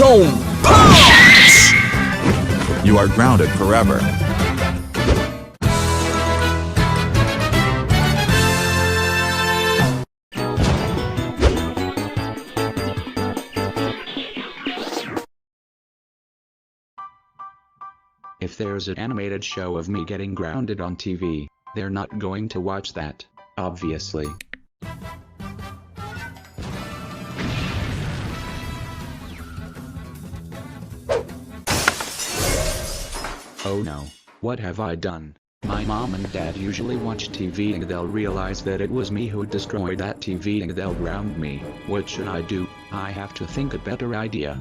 Boom! Punch! You are grounded forever. If there's an animated show of me getting grounded on TV, they're not going to watch that, obviously. Oh no, what have I done? My mom and dad usually watch TV and they'll realize that it was me who destroyed that TV and they'll ground me. What should I do? I have to think a better idea.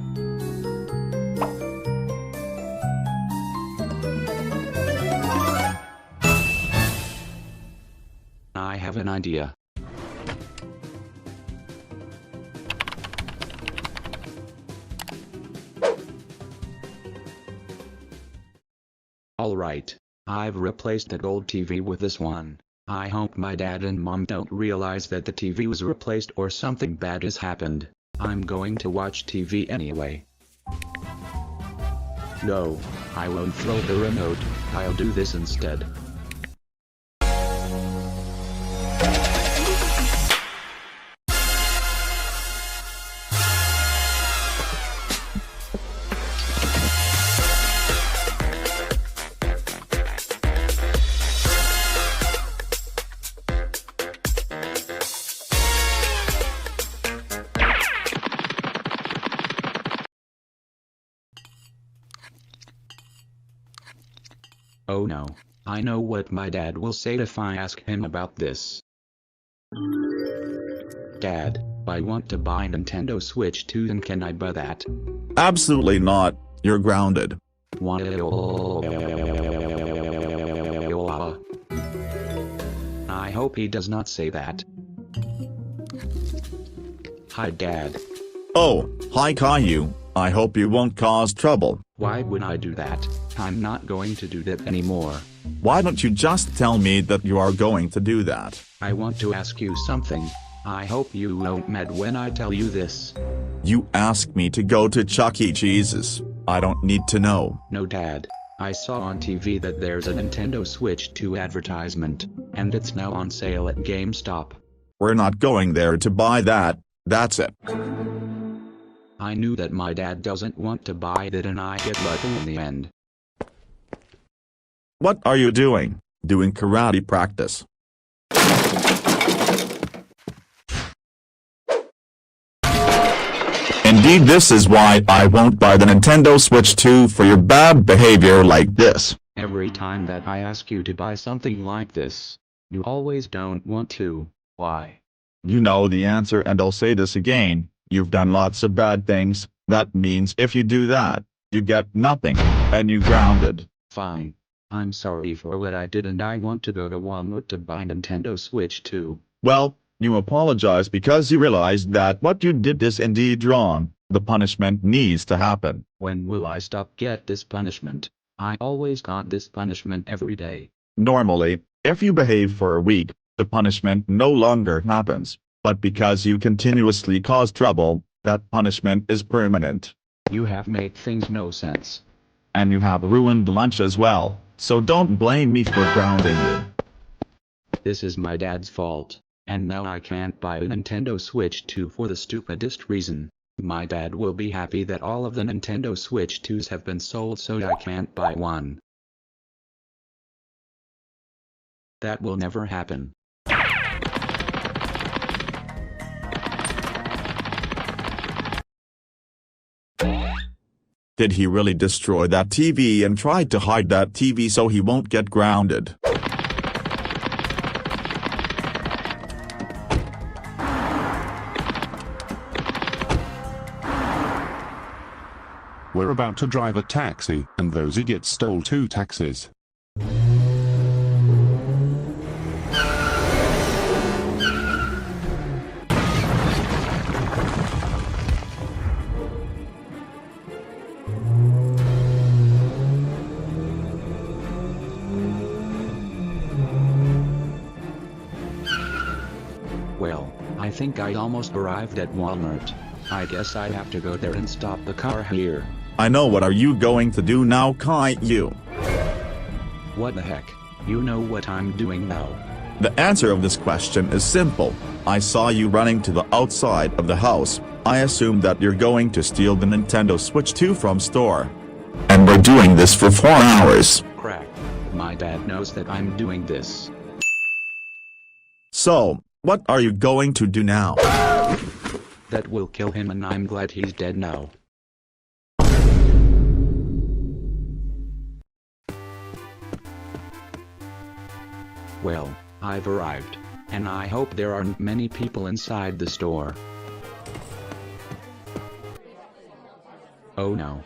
I have an idea. Alright, I've replaced that old TV with this one. I hope my dad and mom don't realize that the TV was replaced or something bad has happened. I'm going to watch TV anyway. No, I won't throw the remote, I'll do this instead. Oh no, I know what my dad will say if I ask him about this. Dad, I want to buy Nintendo Switch 2 and can I buy that? Absolutely not. You're grounded. I hope he does not say that. Hi Dad. Oh, hi Caillou. I hope you won't cause trouble. Why would I do that? I'm not going to do that anymore. Why don't you just tell me that you are going to do that? I want to ask you something. I hope you won't mad when I tell you this. You asked me to go to Chuck E. Cheese's. I don't need to know. No Dad. I saw on TV that there's a Nintendo Switch 2 advertisement, and it's now on sale at GameStop. We're not going there to buy that, that's it. I knew that my dad doesn't want to buy that and I get lucky in the end. What are you doing? Doing karate practice. Indeed, this is why I won't buy the Nintendo Switch 2 for your bad behavior like this. Every time that I ask you to buy something like this, you always don't want to. Why? You know the answer and I'll say this again. You've done lots of bad things. That means if you do that, you get nothing, and you grounded. Fine. I'm sorry for what I did and I want to go to Walmart to buy Nintendo Switch 2. Well, you apologize because you realized that what you did is indeed wrong. The punishment needs to happen. When will I stop get this punishment? I always got this punishment every day. Normally, if you behave for a week, the punishment no longer happens. But because you continuously cause trouble, that punishment is permanent. You have made things no sense. And you have ruined lunch as well, so don't blame me for grounding you. This is my dad's fault, and now I can't buy a Nintendo Switch 2 for the stupidest reason. My dad will be happy that all of the Nintendo Switch 2s have been sold so I can't buy one. That will never happen. Did he really destroy that TV and try to hide that TV so he won't get grounded? We're about to drive a taxi, and those idiots stole 2 taxis. Well, I think I almost arrived at Walmart. I guess I have to go there and stop the car here. I know what are you going to do now, Caillou? What the heck? You know what I'm doing now. The answer of this question is simple. I saw you running to the outside of the house. I assume that you're going to steal the Nintendo Switch 2 from store. And we're doing this for 4 hours. Crap. My dad knows that I'm doing this. So, what are you going to do now? That will kill him, and I'm glad he's dead now. Well, I've arrived. And I hope there aren't many people inside the store. Oh no.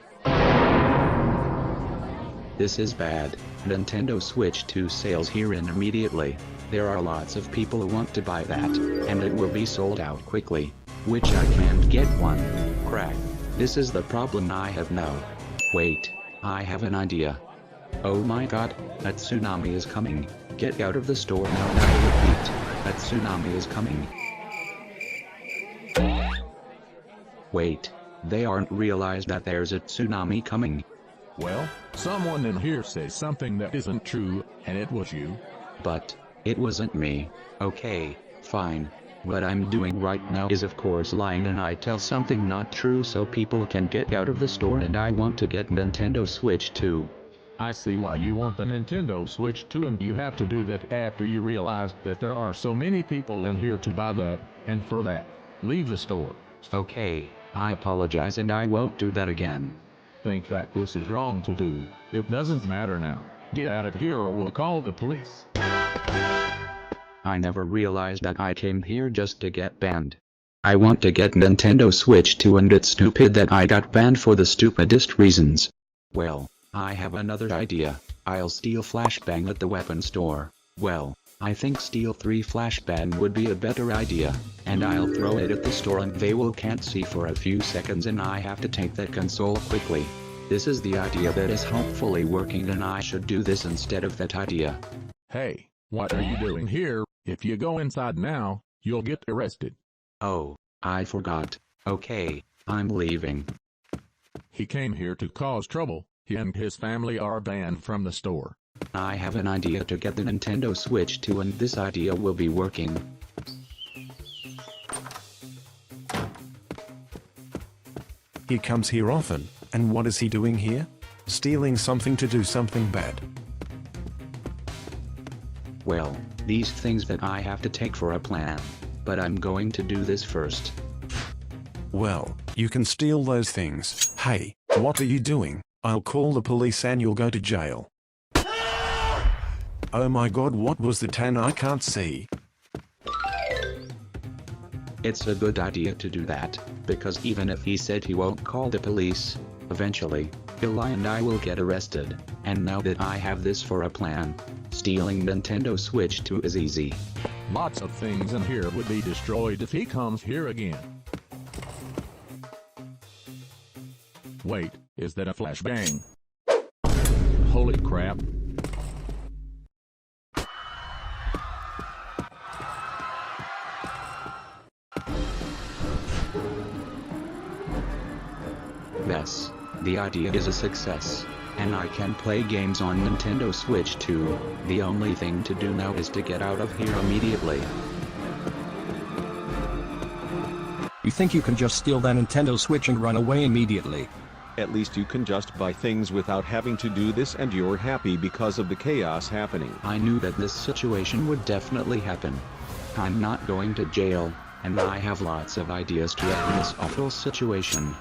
This is bad. Nintendo Switch 2 sales here in immediately. There are lots of people who want to buy that, and it will be sold out quickly. Which I can't get one. Crap. This is the problem I have now. Wait, I have an idea. Oh my god, a tsunami is coming. Get out of the store now. I repeat, a tsunami is coming. Wait, they aren't realized that there's a tsunami coming. Well, someone in here says something that isn't true, and it was you. But, it wasn't me. Okay, fine. What I'm doing right now is of course lying, and I tell something not true so people can get out of the store, and I want to get Nintendo Switch 2. I see why you want the Nintendo Switch 2, and you have to do that after you realize that there are so many people in here to buy that, and for that, leave the store. Okay, I apologize and I won't do that again. Think that this is wrong to do. It doesn't matter now. Get out of here or we'll call the police. I never realized that I came here just to get banned. I want to get Nintendo Switch 2, and it's stupid that I got banned for the stupidest reasons. Well, I have another idea. I'll steal Flashbang at the weapon store. Well, I think steal 3 Flashbang would be a better idea, and I'll throw it at the store and they will can't see for a few seconds, and I have to take that console quickly. This is the idea that is hopefully working, and I should do this instead of that idea. Hey, what are you doing here? If you go inside now, you'll get arrested. Oh, I forgot. Okay, I'm leaving. He came here to cause trouble. He and his family are banned from the store. I have an idea to get the Nintendo Switch 2, and this idea will be working. He comes here often, and what is he doing here? Stealing something to do something bad. Well, these things that I have to take for a plan. But I'm going to do this first. Well, you can steal those things. Hey, what are you doing? I'll call the police and you'll go to jail. Oh my god, what was the tan? I can't see. It's a good idea to do that, because even if he said he won't call the police, eventually, he'll lie and I will get arrested. And now that I have this for a plan, stealing Nintendo Switch 2 is easy. Lots of things in here would be destroyed if he comes here again. Wait, is that a flashbang? Holy crap. Yes, the idea is a success, and I can play games on Nintendo Switch 2. The only thing to do now is to get out of here immediately. You think you can just steal that Nintendo Switch and run away immediately? At least you can just buy things without having to do this, and you're happy because of the chaos happening. I knew that this situation would definitely happen. I'm not going to jail, and I have lots of ideas to end this awful situation.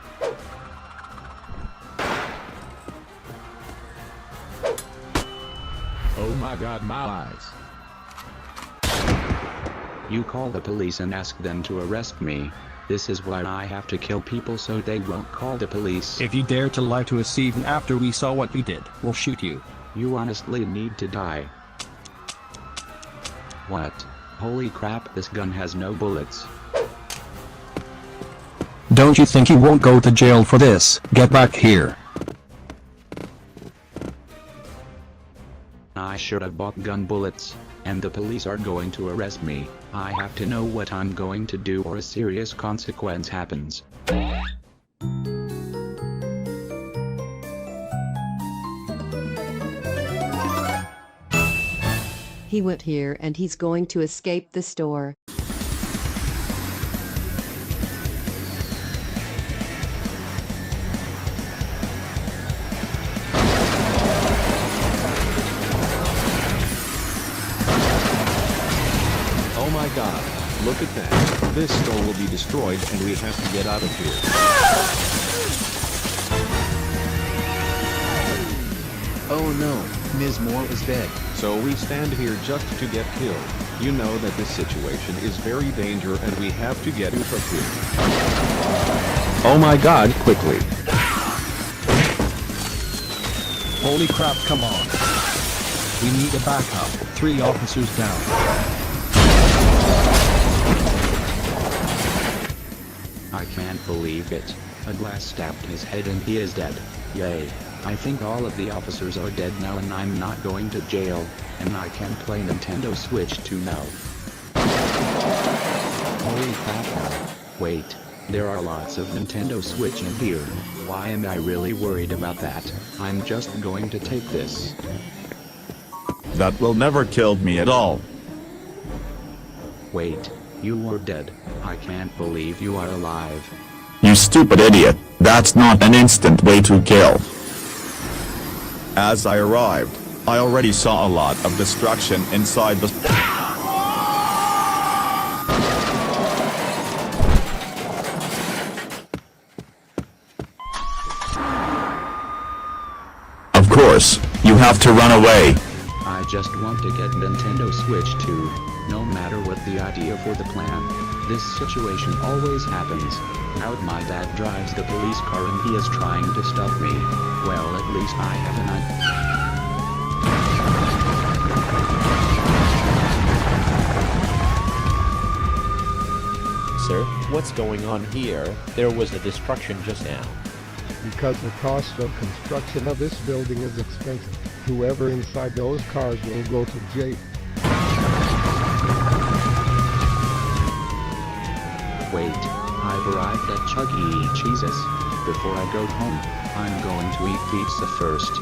Oh my god, my eyes. You call the police and ask them to arrest me. This is why I have to kill people so they won't call the police. If you dare to lie to us even after we saw what you did, we'll shoot you. You honestly need to die. What? Holy crap, this gun has no bullets. Don't you think you won't go to jail for this? Get back here. I should have bought gun bullets. and the police are going to arrest me. I have to know what I'm going to do or a serious consequence happens. He went here and he's going to escape the store. Oh my god, look at that. This store will be destroyed and we have to get out of here. Oh no, Ms. Moore is dead. So we stand here just to get killed. You know that this situation is very dangerous and we have to get out of here. Oh my god, quickly. Holy crap, come on. We need a backup. 3 officers down. I can't believe it. A glass stabbed his head and he is dead. Yay. I think all of the officers are dead now and I'm not going to jail, and I can play Nintendo Switch 2 now. Holy crap now. Wait, there are lots of Nintendo Switch in here. Why am I really worried about that? I'm just going to take this. That will never kill me at all. Wait, you are dead. I can't believe you are alive. You stupid idiot, that's not an instant way to kill. As I arrived, I already saw a lot of destruction inside the... Of course, you have to run away. I just want to get Nintendo Switch 2, no matter what the idea for the plan. This situation always happens. Out my dad drives the police car and he is trying to stop me. Well, at least I have an idea. Sir, what's going on here? There was a destruction just now. Because the cost of construction of this building is expensive. Whoever inside those cars will go to jail. Wait, I've arrived at Chuck E. Cheese's. Before I go home, I'm going to eat pizza first.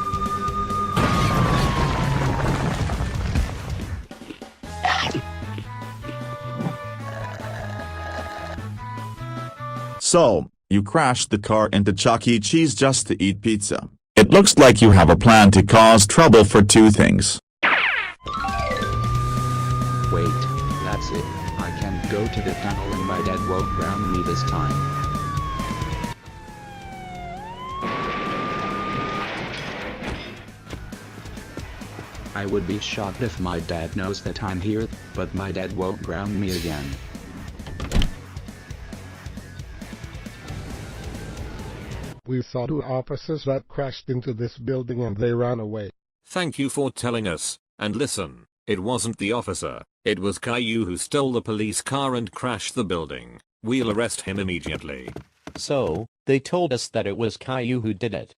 So, you crashed the car into Chuck E. Cheese just to eat pizza. It looks like you have a plan to cause trouble for 2 things. Wait, that's it. I can go to the tunnel and my dad won't ground me this time. I would be shocked if my dad knows that I'm here, but my dad won't ground me again. We saw 2 officers that crashed into this building and they ran away. Thank you for telling us, and listen, it wasn't the officer, it was Caillou who stole the police car and crashed the building. We'll arrest him immediately. So, they told us that it was Caillou who did it.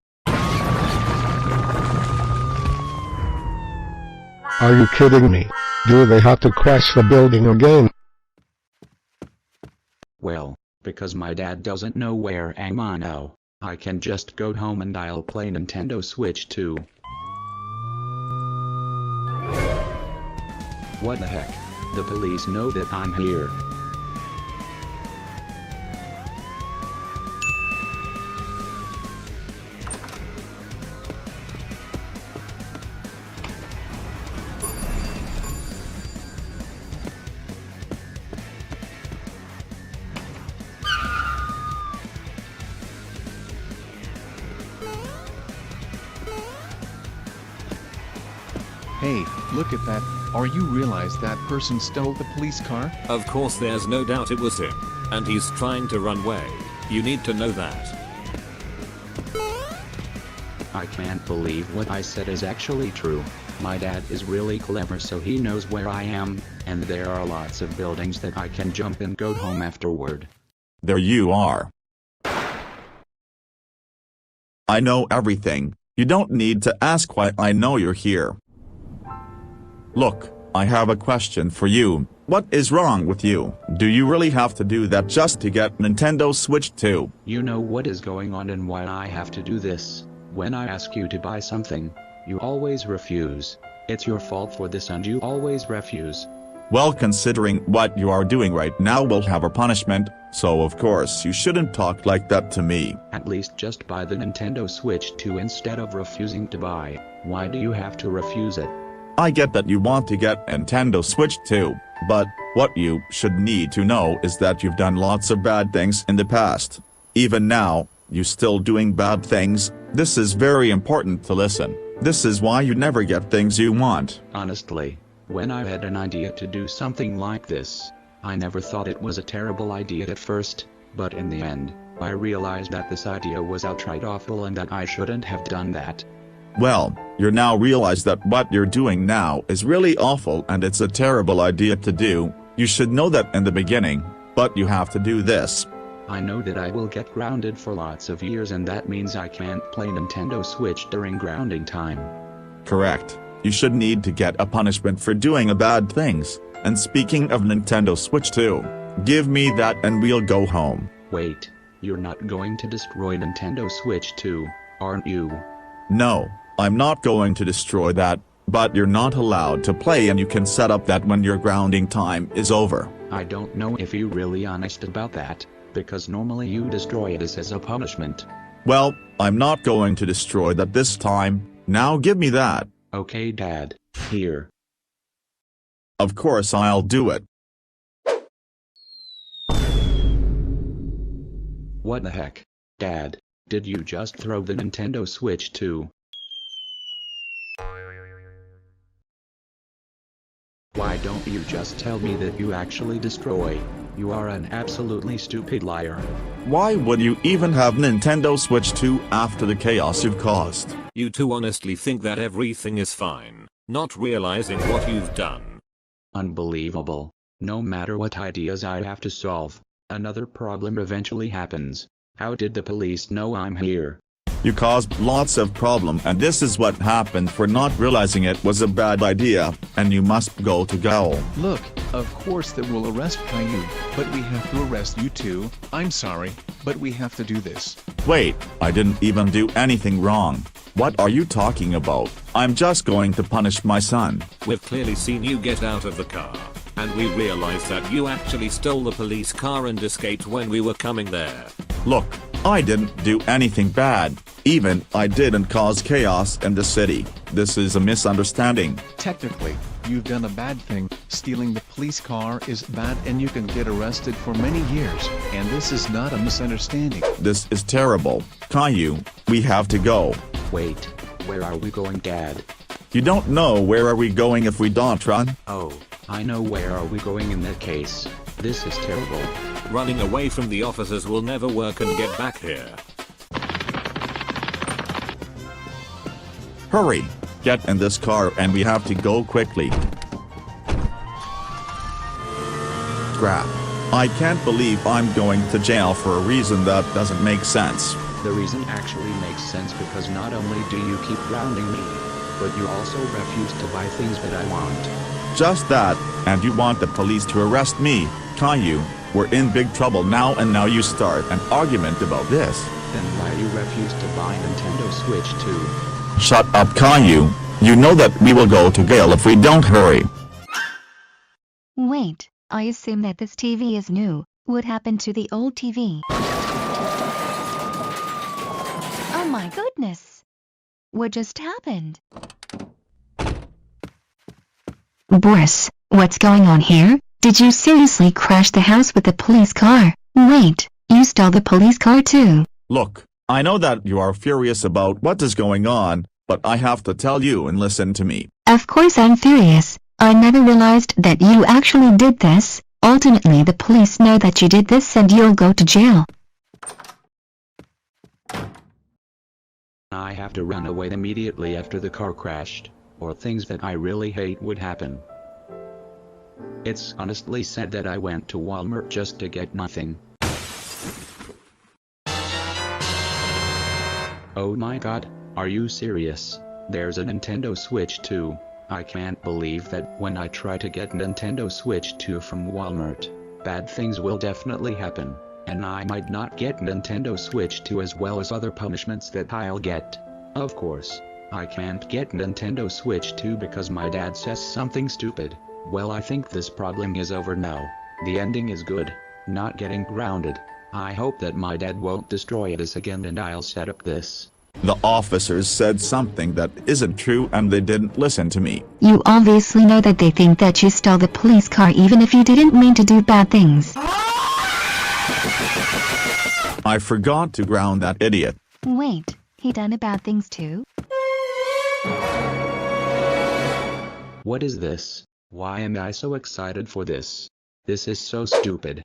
Are you kidding me? Do they have to crash the building again? Well, because my dad doesn't know where am I now, I can just go home and I'll play Nintendo Switch 2. What the heck? The police know that I'm here. Hey, look at that. Are you realize that person stole the police car? Of course, there's no doubt it was him. And he's trying to run away. You need to know that. I can't believe what I said is actually true. My dad is really clever, so he knows where I am, and there are lots of buildings that I can jump and go home afterward. There you are. I know everything. You don't need to ask why I know you're here. Look, I have a question for you. What is wrong with you? Do you really have to do that just to get Nintendo Switch 2? You know what is going on and why I have to do this. When I ask you to buy something, you always refuse. It's your fault for this and you always refuse. Well, considering what you are doing right now will have a punishment, so of course you shouldn't talk like that to me. At least just buy the Nintendo Switch 2 instead of refusing to buy. Why do you have to refuse it? I get that you want to get Nintendo Switch 2, but what you should need to know is that you've done lots of bad things in the past. Even now, you still doing bad things. This is very important to listen. This is why you never get things you want. Honestly, when I had an idea to do something like this, I never thought it was a terrible idea at first, but in the end, I realized that this idea was outright awful and that I shouldn't have done that. Well, you now realize that what you're doing now is really awful and it's a terrible idea to do. You should know that in the beginning, but you have to do this. I know that I will get grounded for lots of years and that means I can't play Nintendo Switch during grounding time. Correct. You should need to get a punishment for doing bad things. And speaking of Nintendo Switch 2, give me that and we'll go home. Wait, you're not going to destroy Nintendo Switch 2, aren't you? No, I'm not going to destroy that, but you're not allowed to play and you can set up that when your grounding time is over. I don't know if you're really honest about that, because normally you destroy it as a punishment. Well, I'm not going to destroy that this time. Now give me that. Okay, Dad. Here. Of course I'll do it. What the heck? Dad, did you just throw the Nintendo Switch 2? Why don't you just tell me that you actually destroy? You are an absolutely stupid liar. Why would you even have Nintendo Switch 2 after the chaos you've caused? You two honestly think that everything is fine, not realizing what you've done. Unbelievable. No matter what ideas I have to solve, another problem eventually happens. How did the police know I'm here? You caused lots of problem and this is what happened for not realizing it was a bad idea, and you must go to jail. Look, of course they will arrest Caillou, but we have to arrest you too. I'm sorry, but we have to do this. Wait, I didn't even do anything wrong. What are you talking about? I'm just going to punish my son. We've clearly seen you get out of the car, and we realized that you actually stole the police car and escaped when we were coming there. Look, I didn't do anything bad. Even I didn't cause chaos in the city. This is a misunderstanding. Technically, you've done a bad thing. Stealing the police car is bad and you can get arrested for many years. And this is not a misunderstanding. This is terrible. Caillou, we have to go. Wait, where are we going, Dad? You don't know where are we going if we don't run? Oh, I know where are we going in that case. This is terrible. Running away from the officers will never work and get back here. Hurry! Get in this car and we have to go quickly. Crap. I can't believe I'm going to jail for a reason that doesn't make sense. The reason actually makes sense because not only do you keep grounding me, but you also refuse to buy things that I want. Just that, and you want the police to arrest me, Caillou. We're in big trouble now and now you start an argument about this. Then why you refuse to buy Nintendo Switch 2? Shut up, Caillou. You know that we will go to jail if we don't hurry. Wait, I assume that this TV is new. What happened to the old TV? Oh my goodness! What just happened? Boris, what's going on here? Did you seriously crash the house with the police car? Wait, you stole the police car too? Look, I know that you are furious about what is going on, but I have to tell you and listen to me. Of course I'm furious. I never realized that you actually did this. Ultimately the police know that you did this and you'll go to jail. I have to run away immediately after the car crashed, or things that I really hate would happen. It's honestly sad that I went to Walmart just to get nothing. Oh my god, are you serious? There's a Nintendo Switch 2. I can't believe that when I try to get Nintendo Switch 2 from Walmart, bad things will definitely happen, and I might not get Nintendo Switch 2 as well as other punishments that I'll get. Of course, I can't get Nintendo Switch 2 because my dad says something stupid. Well, I think this problem is over now. The ending is good. Not getting grounded. I hope that my dad won't destroy this again and I'll set up this. The officers said something that isn't true and they didn't listen to me. You obviously know that they think that you stole the police car even if you didn't mean to do bad things. I forgot to ground that idiot. Wait, he done bad things too? What is this? Why am I so excited for this? This is so stupid.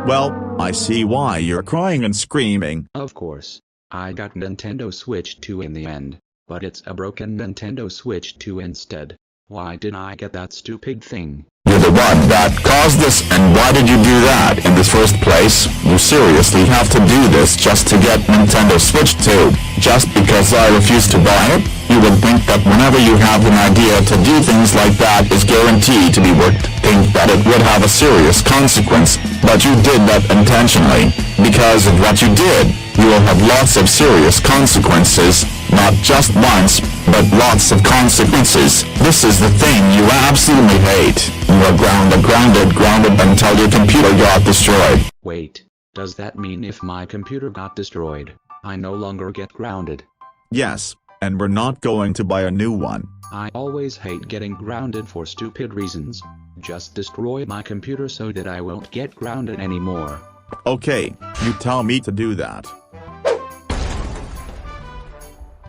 Well, I see why you're crying and screaming. Of course. I got Nintendo Switch 2 in the end, but it's a broken Nintendo Switch 2 instead. Why did I get that stupid thing? You're the one that caused this, and why did you do that in the first place? You seriously have to do this just to get Nintendo Switch 2? Just because I refuse to buy it? You would think that whenever you have an idea to do things like that is guaranteed to be worked, think that it would have a serious consequence, but you did that intentionally. Because of what you did, you will have lots of serious consequences, not just once, but lots of consequences. This is the thing you absolutely hate. You are grounded until your computer got destroyed. Wait, does that mean if my computer got destroyed, I no longer get grounded? Yes, and we're not going to buy a new one. I always hate getting grounded for stupid reasons. Just destroy my computer so that I won't get grounded anymore. Okay, you tell me to do that.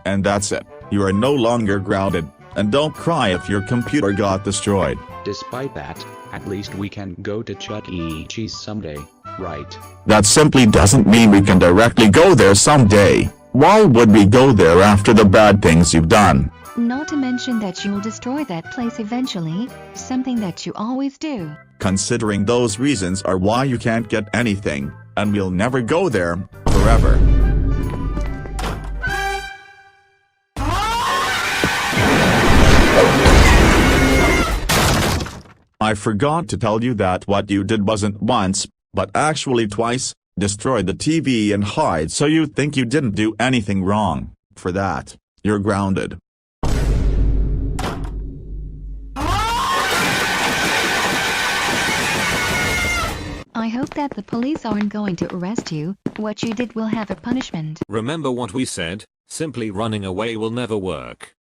And that's it. You are no longer grounded, and don't cry if your computer got destroyed. Despite that, at least we can go to Chuck E. Cheese someday, right? That simply doesn't mean we can directly go there someday. Why would we go there after the bad things you've done? Not to mention that you'll destroy that place eventually, something that you always do. Considering those reasons are why you can't get anything, and we'll never go there, forever. I forgot to tell you that what you did wasn't once, but actually twice, destroy the TV and hide so you think you didn't do anything wrong. For that, you're grounded. I hope that the police aren't going to arrest you. What you did will have a punishment. Remember what we said, simply running away will never work.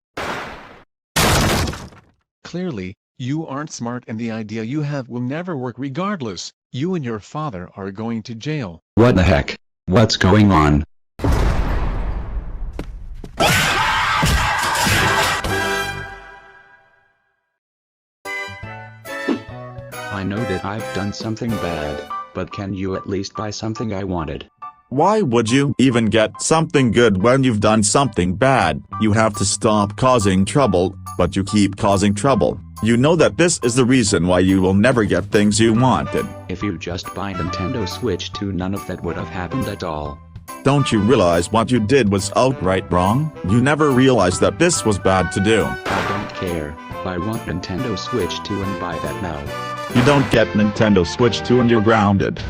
Clearly, you aren't smart and the idea you have will never work regardless. You and your father are going to jail. What the heck? What's going on? I know that I've done something bad, but can you at least buy something I wanted? Why would you even get something good when you've done something bad? You have to stop causing trouble, but you keep causing trouble. You know that this is the reason why you will never get things you wanted. If you just buy Nintendo Switch 2, none of that would have happened at all. Don't you realize what you did was outright wrong? You never realized that this was bad to do. I don't care. I want Nintendo Switch 2 and buy that now. You don't get Nintendo Switch 2 and you're grounded.